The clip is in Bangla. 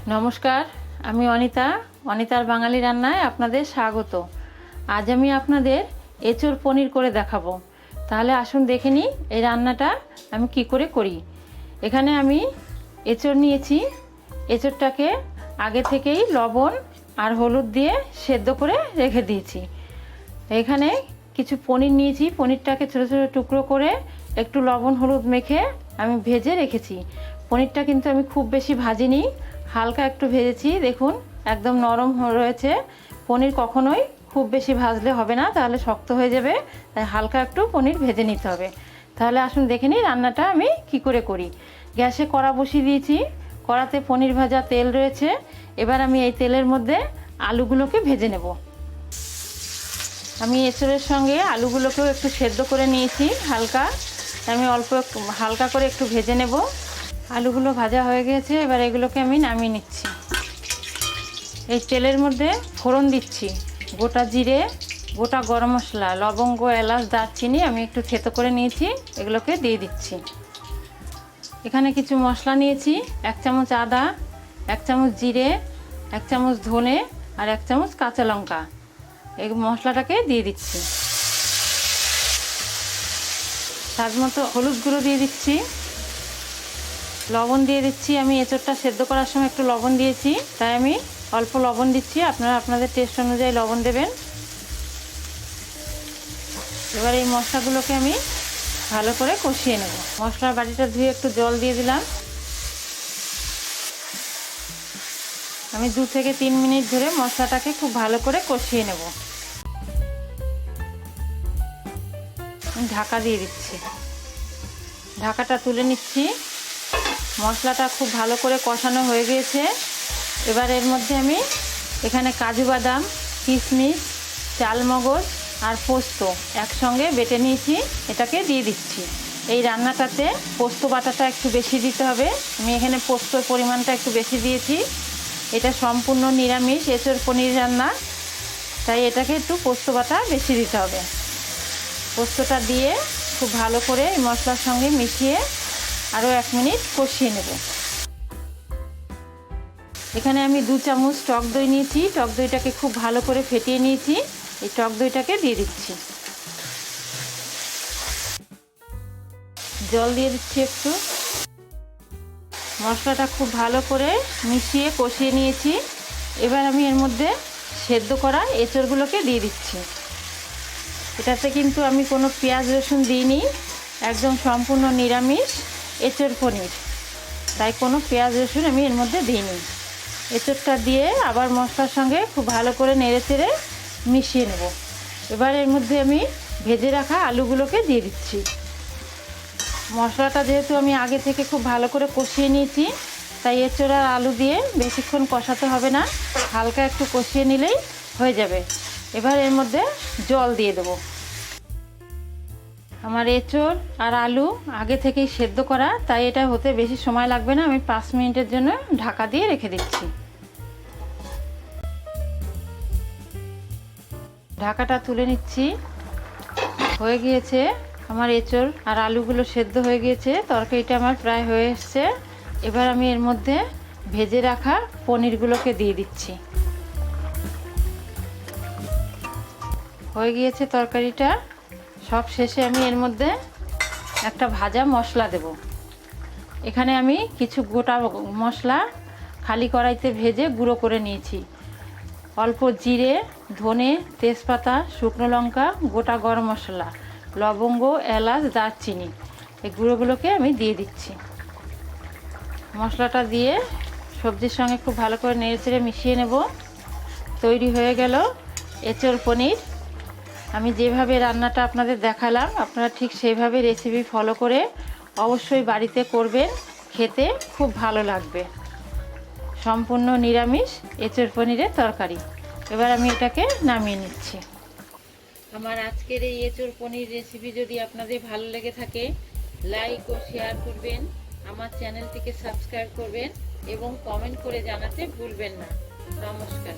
নমস্কার, আমি অনিতার বাঙালি রান্নায় আপনাদের স্বাগত। আজ আমি আপনাদের এঁচোড় পনির করে দেখাবো। তাহলে আসুন দেখে নিই এই রান্নাটা আমি কি করে করি। এখানে আমি এঁচোড় নিয়েছি। এঁচোড়টাকে আগে থেকেই লবণ আর হলুদ দিয়ে সেদ্ধ করে রেখে দিয়েছি। এখানে কিছু পনির নিয়েছি। পনিরটাকে ছোটো ছোটো টুকরো করে একটু লবণ হলুদ মেখে আমি ভেজে রেখেছি। পনিরটা কিন্তু আমি খুব বেশি ভাজিনি, হালকা একটু ভেজেছি। দেখুন একদম নরম রয়েছে। পনির কখনোই খুব বেশি ভাজলে হবে না, তাহলে শক্ত হয়ে যাবে। তাই হালকা একটু পনির ভেজে নিতে হবে। তাহলে আসুন দেখে নিই রান্নাটা আমি কি করে করি। গ্যাসে কড়া বসিয়ে দিয়েছি। কড়াতে পনির ভাজা তেল রয়েছে। এবার আমি এই তেলের মধ্যে আলুগুলোকে ভেজে নেব। আমি এঁচোড়ের সঙ্গে আলুগুলোকেও একটু সেদ্ধ করে নিয়েছি হালকা। আমি অল্প হালকা করে একটু ভেজে নেব। আলুগুলো ভাজা হয়ে গেছে। এবার এগুলোকে আমি নামিয়ে নিচ্ছি। এই তেলের মধ্যে ফোড়ন দিচ্ছি। গোটা জিরে, গোটা গরম মশলা, লবঙ্গ, এলাচ, দারচিনি আমি একটু থেতো করে নিয়েছি, এগুলোকে দিয়ে দিচ্ছি। এখানে কিছু মশলা নিয়েছি। 1 চামচ আদা, 1 চামচ জিরে, 1 চামচ ধনে আর 1 চামচ কাঁচা লঙ্কা। এই মশলাটাকে দিয়ে দিচ্ছি। স্বাদ মতো হলুদ গুঁড়ো দিয়ে দিচ্ছি। লবণ দিয়ে দিচ্ছি। আমি এঁচোড়টা সেদ্ধ করার সময় একটু লবণ দিয়েছি, তাই আমি অল্প লবণ দিচ্ছি। আপনারা আপনাদের টেস্ট অনুযায়ী লবণ দেবেন। এবার এই মশলাগুলোকে আমি ভালো করে কষিয়ে নেব। মশলার বাটিটা ধুয়ে একটু জল দিয়ে দিলাম। আমি 2 থেকে 3 মিনিট ধরে মশলাটাকে খুব ভালো করে কষিয়ে নেব। ঢাকা দিয়ে দিচ্ছি। ঢাকাটা তুলে নিচ্ছি। মশলাটা খুব ভালো করে কষানো হয়ে গিয়েছে। এবার এর মধ্যে আমি এখানে কাজু বাদাম, কিশমিশ, চালমগজ আর পোস্ত একসঙ্গে বেটে নিয়েছি, এটাকে দিয়ে দিচ্ছি। এই রান্নাটাতে পোস্ত বাটাটা একটু বেশি দিতে হবে। আমি এখানে পোস্তর পরিমাণটা একটু বেশি দিয়েছি। এটা সম্পূর্ণ নিরামিষ এঁচোড় পনির রান্না, তাই এটাকে একটু পোস্ত বাটা বেশি দিতে হবে। পোস্তটা দিয়ে খুব ভালো করে এই মশলার সঙ্গে মিশিয়ে আরও 1 মিনিট কষিয়ে নেব। এখানে আমি 2 চামচ টক দই নিয়েছি। টক দইটাকে খুব ভালো করে ফেটিয়ে নিয়েছি। এই টক দইটাকে দিয়ে দিচ্ছি। জল দিয়ে দিচ্ছি একটু। মশলাটা খুব ভালো করে মিশিয়ে কষিয়ে নিয়েছি। এবার আমি এর মধ্যে সেদ্ধ করা এঁচোড়গুলোকে দিয়ে দিচ্ছি। এটাতে কিন্তু আমি কোনো পেঁয়াজ রসুন দিইনি, একদম সম্পূর্ণ নিরামিষ এঁচোড় পনির, তাই কোনো পেঁয়াজ রসুন আমি এর মধ্যে দিইনি। এঁচোড়টা দিয়ে আবার মশলার সঙ্গে খুব ভালো করে নেড়েচেড়ে মিশিয়ে নেব। এবার এর মধ্যে আমি ভেজে রাখা আলুগুলোকে দিয়ে দিচ্ছি। মশলাটা যেহেতু আমি আগে থেকে খুব ভালো করে কষিয়ে নিয়েছি, তাই এঁচোড় আর আলু দিয়ে বেশিক্ষণ কষাতে হবে না, হালকা একটু কষিয়ে নিলেই হয়ে যাবে। এবার এর মধ্যে জল দিয়ে দেবো। আমার এঁচোড় আর আলু আগে থেকেই সেদ্ধ করা, তাই এটা হতে বেশি সময় লাগবে না। আমি 5 মিনিটের জন্য ঢাকা দিয়ে রেখে দিচ্ছি। ঢাকাটা তুলে নিচ্ছি। হয়ে গিয়েছে আমার এঁচোড় আর আলুগুলো সেদ্ধ হয়ে গিয়েছে। তরকারিটা আমার প্রায় হয়ে এসছে। এবার আমি এর মধ্যে ভেজে রাখা পনিরগুলোকে দিয়ে দিচ্ছি। হয়ে গিয়েছে তরকারিটা। সব শেষে আমি এর মধ্যে একটা ভাজা মশলা দেব। এখানে আমি কিছু গোটা মশলা খালি কড়াইতে ভেজে গুঁড়ো করে নিয়েছি। অল্প জিরে, ধনে, তেজপাতা, শুকনো লঙ্কা, গোটা গরম মশলা, লবঙ্গ, এলাচ, দারচিনি, এই গুঁড়োগুলোকে আমি দিয়ে দিচ্ছি। মশলাটা দিয়ে সবজির সঙ্গে খুব ভালো করে নেড়েচেড়ে মিশিয়ে নেব। তৈরি হয়ে গেল এঁচোড় পনির। আমি যেভাবে রান্নাটা আপনাদের দেখালাম, আপনারা ঠিক সেইভাবে রেসিপি ফলো করে অবশ্যই বাড়িতে করবেন। খেতে খুব ভালো লাগবে। সম্পূর্ণ নিরামিষ এঁচোড় পনিরের তরকারি। এবার আমি এটাকে নামিয়ে নিচ্ছি। আমার আজকের এই এঁচোড় পনির রেসিপি যদি আপনাদের ভালো লেগে থাকে, লাইক ও শেয়ার করবেন, আমার চ্যানেলটিকে সাবস্ক্রাইব করবেন এবং কমেন্ট করে জানাতে ভুলবেন না। নমস্কার।